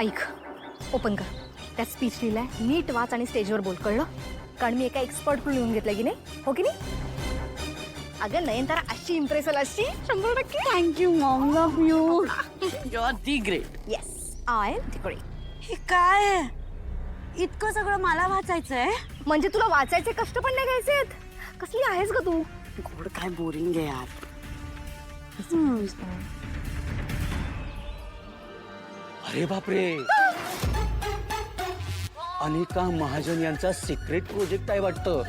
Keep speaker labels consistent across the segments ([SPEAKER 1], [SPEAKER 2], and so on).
[SPEAKER 1] ऐक, ओपन कर. त्या स्पीच लिहिलाय, नीट वाच आणि स्टेजवर बोल, कळलं? कारण मी एका एक्सपर्टकडून लिहून घेतलं की नाही, हो की नाही? अगं नयनतारा अशी इम्प्रेस होईल, अशी 100%.
[SPEAKER 2] Thank you mom, love you.
[SPEAKER 3] You are the great.
[SPEAKER 1] Yes, I am the great.
[SPEAKER 2] हे काय आहे? इतकं सगळं मला वाचायचंय?
[SPEAKER 1] म्हणजे तुला वाचायचे कष्ट पण नाही घ्यायचेत? कसली आहेस ग तू?
[SPEAKER 2] गोड काय बोरिंग आहे यार.
[SPEAKER 3] अरे बापरे, अनिका महाजन यांचा सिक्रेट प्रोजेक्ट आहे वाटतं.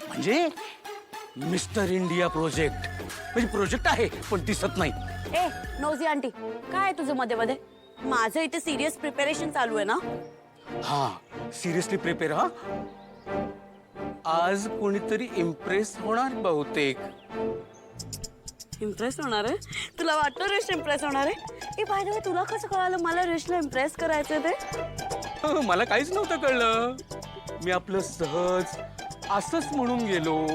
[SPEAKER 3] म्हणजे मिस्टर इंडिया प्रोजेक्ट. म्हणजे प्रोजेक्ट आहे पण दिसत नाही.
[SPEAKER 2] ए नौजी आंटी, काय आहे तुझं मध्ये मध्ये? माझं इथे सिरियस प्रिपरेशन चालू आहे ना.
[SPEAKER 3] हा, सिरियसली प्रिपेअर. हा, आज कोणीतरी इम्प्रेस होणार बहुतेक.
[SPEAKER 2] इम्प्रेस होणार आहे? तुला वाटतं रेश इम्प्रेस होणार आहे? ए बाय द वे, तुला कसं कळालं मला रेशला इम्प्रेस करायचं ते?
[SPEAKER 3] मला काहीच नव्हतं कळलं. मी आपलं सहज असंच म्हणून गेलो.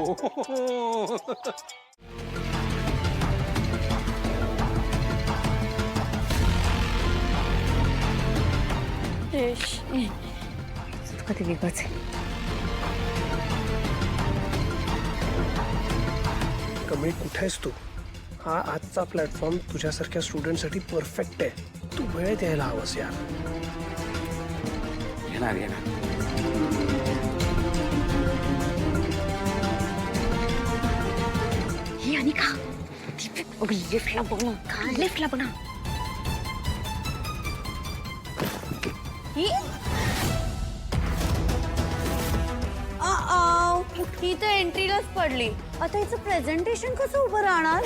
[SPEAKER 2] रेश
[SPEAKER 1] कधी वेगळंच आहे.
[SPEAKER 4] कमी कुठे आहेस तू? हा आजचा प्लॅटफॉर्म तुझ्यासारख्या स्टुडंटसाठी परफेक्ट आहे. तू वेळ द्यायला हवंस यार.
[SPEAKER 3] येणार येणार.
[SPEAKER 1] ही अनिका, लिफ्टला बघ ना, लिफ्टला बघ ना. ही
[SPEAKER 2] ही तर एंट्रीलाच पडली. आता हिचं प्रेझेंटेशन कसं उभं राहणार?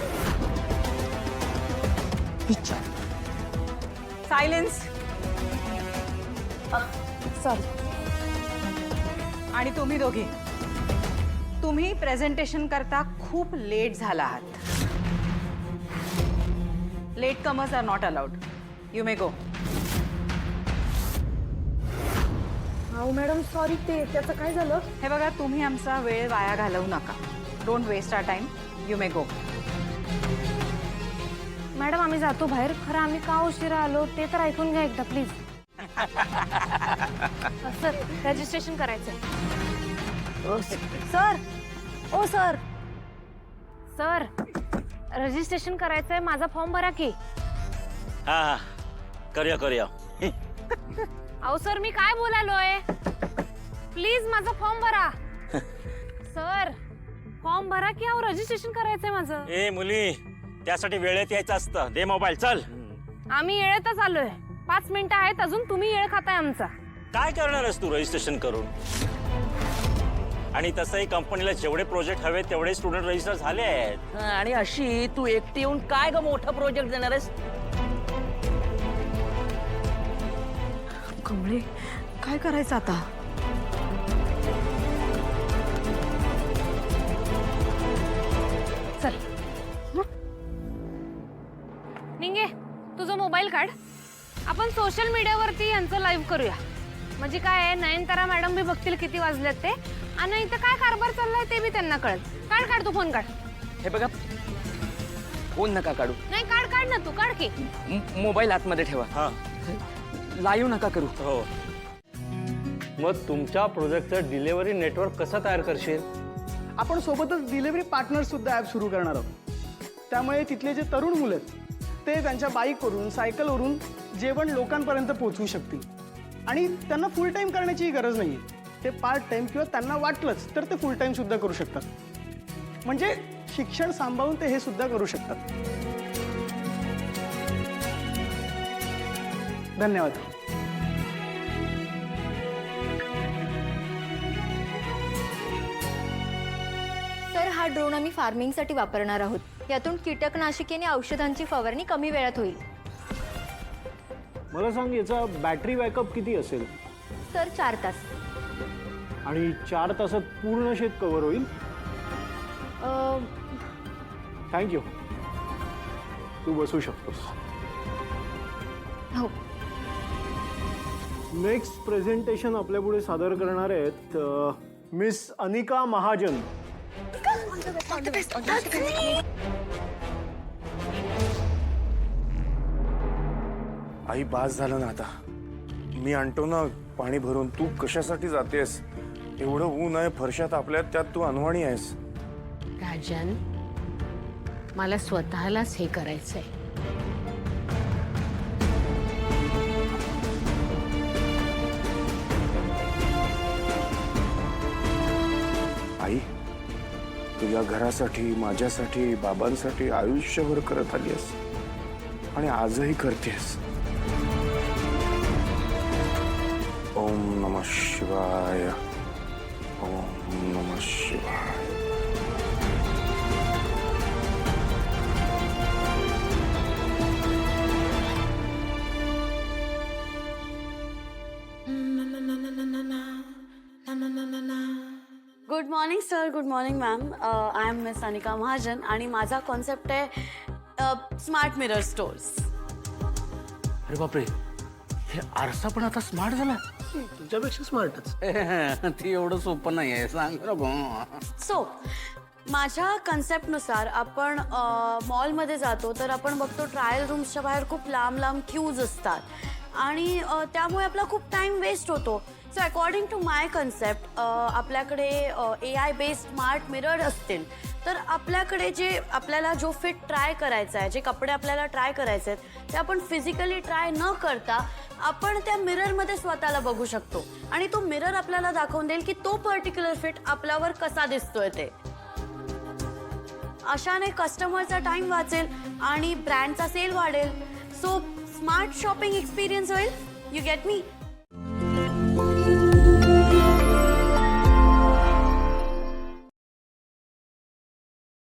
[SPEAKER 5] सायलेन्स.
[SPEAKER 2] सॉरी.
[SPEAKER 5] आणि तुम्ही दोघी, तुम्ही प्रेझेंटेशन करता खूप लेट झाला आहात. Latecomers are not allowed. You may go.
[SPEAKER 1] हो मॅडम, सॉरी. त्याचं काय झालं?
[SPEAKER 5] हे बघा, तुम्ही आमचा वेळ वाया घालवू नका. Don't waste our time. You may go.
[SPEAKER 1] Madam, आम्ही जातो बाहेर. खरं आम्ही का उशिरा आलो ते तर ऐकून घ्या एकदा प्लीज. सर, रजिस्ट्रेशन करायचंय. सर, ओ सर, सर रजिस्ट्रेशन करायचंय. माझा फॉर्म भरा की.
[SPEAKER 6] हा, करूया करूया.
[SPEAKER 1] अहो सर, मी काय बोलालोय? प्लीज माझा फॉर्म भरा. सर, फॉर्म भरा की. अहो रजिस्ट्रेशन करायचंय माझं.
[SPEAKER 6] ए मुली, त्यासाठी वेळेत यायचं असतं. दे मोबाईल, चल.
[SPEAKER 1] आम्ही येळेतच आलोय. 5 मिनिटं आहेत अजून. तुम्ही येळ खाताय आमचा.
[SPEAKER 6] काय करणार आहेस तू रजिस्ट्रेशन करून? आणि तसंही कंपनीला जेवढे प्रोजेक्ट हवे तेवढे स्टुडंट रजिस्टर झाले आहेत.
[SPEAKER 7] आणि अशी तू एकटी येऊन काय ग मोठा प्रोजेक्ट देणार आहेस?
[SPEAKER 5] कमळे, काय करायचं आता?
[SPEAKER 1] चल निंगे, तुझा मोबाईल काढ. आपण सोशल मीडियावरती यांचं लाईव्ह करूया. म्हणजे काय आहे, नयनतारा मॅडम बी बघतील किती वाजलेत ते, आणि इथं काय कारभार चाललाय ते बी त्यांना कळत. काढ तू फोन काढ.
[SPEAKER 8] हे बघा, फोन नका काढू.
[SPEAKER 1] नाही, काढ ना तू, काढ की.
[SPEAKER 8] मोबाईल आतमध्ये ठेवा.
[SPEAKER 6] हा,
[SPEAKER 8] लाईव्ह नका करू.
[SPEAKER 6] हो.
[SPEAKER 9] मग तुमच्या प्रोजेक्टचं डिलिव्हरी नेटवर्क कसं तयार करशील?
[SPEAKER 4] आपण सोबतच डिलिव्हरी पार्टनर सुद्धा ॲप सुरू करणार आहोत. त्यामुळे तिथले जे तरुण मुलं आहेत ते त्यांच्या बाईकवरून, सायकलवरून जेवण लोकांपर्यंत पोहोचवू शकतील. आणि त्यांना फुल टाईम करण्याची गरज नाही आहे. ते पार्ट टाईम किंवा त्यांना वाटलंच तर ते फुल टाईम सुद्धा करू शकतात. म्हणजे शिक्षण सांभाळून ते हे सुद्धा करू शकतात. धन्यवाद.
[SPEAKER 1] सर, हा ड्रोन आम्ही फार्मिंगसाठी वापरणार आहोत. यातून कीटकनाशके आणि औषधांची फवारणी कमी वेळात होईल.
[SPEAKER 9] मला सांग, याचा बॅटरी बॅकअप किती असेल?
[SPEAKER 1] सर, 4 तास.
[SPEAKER 9] आणि 4 तासात पूर्ण शेत कव्हर होईल? थँक्यू. तू बसू शकतोस.
[SPEAKER 1] हो.
[SPEAKER 9] नेक्स्ट प्रेझेंटेशन आपल्या पुढे सादर करणार आहेत मिस अनिका महाजन.
[SPEAKER 3] आई बास झालं ना आता. मी आणतो ना पाणी भरून. तू कशासाठी जातेस? एवढं ऊन आहे, फरशात आपल्यात, त्यात तू अनवाणी आहेस.
[SPEAKER 10] राजन, मला स्वतःलाच हे करायचंय.
[SPEAKER 3] आई, तू या घरासाठी, माझ्यासाठी, बाबांसाठी आयुष्यभर करत आलीस आणि आजही करतेस. ओम नमः शिवाय. ओम नमः शिवाय.
[SPEAKER 2] Good morning sir, good morning ma'am. I am miss Anika Mahajan आणि माझा कॉन्सेप्ट आहे स्मार्ट मिरर स्टोर्स.
[SPEAKER 7] अरे बापरे, हे आरसा पण आता स्मार्ट झाला.
[SPEAKER 4] तुझ्यापेक्षा स्मार्टच.
[SPEAKER 7] ते एवढं सोपं नाही आहे, सांग नको.
[SPEAKER 2] सो माझ्या कन्सेप्टनुसार आपण मॉलमध्ये जातो तर आपण बघतो ट्रायल रूम्सच्या बाहेर खूप लांब लांब क्यूज असतात आणि त्यामुळे आपला खूप टाइम वेस्ट होतो. So according to my concept आपल्याकडे AI बेस्ड स्मार्ट मिरर असतील तर आपल्याकडे जे आपल्याला जो फिट ट्राय करायचा आहे, जे कपडे आपल्याला ट्राय करायचे आहेत ते आपण फिजिकली ट्राय न करता आपण त्या मिररमध्ये स्वतःला बघू शकतो आणि तो मिरर आपल्याला दाखवून देईल की तो पर्टिक्युलर फिट आपल्यावर कसा दिसतोय ते. अशाने कस्टमरचा टाइम वाचेल आणि ब्रँडचा सेल वाढेल. सो स्मार्ट शॉपिंग एक्सपिरियन्स होईल. You get me.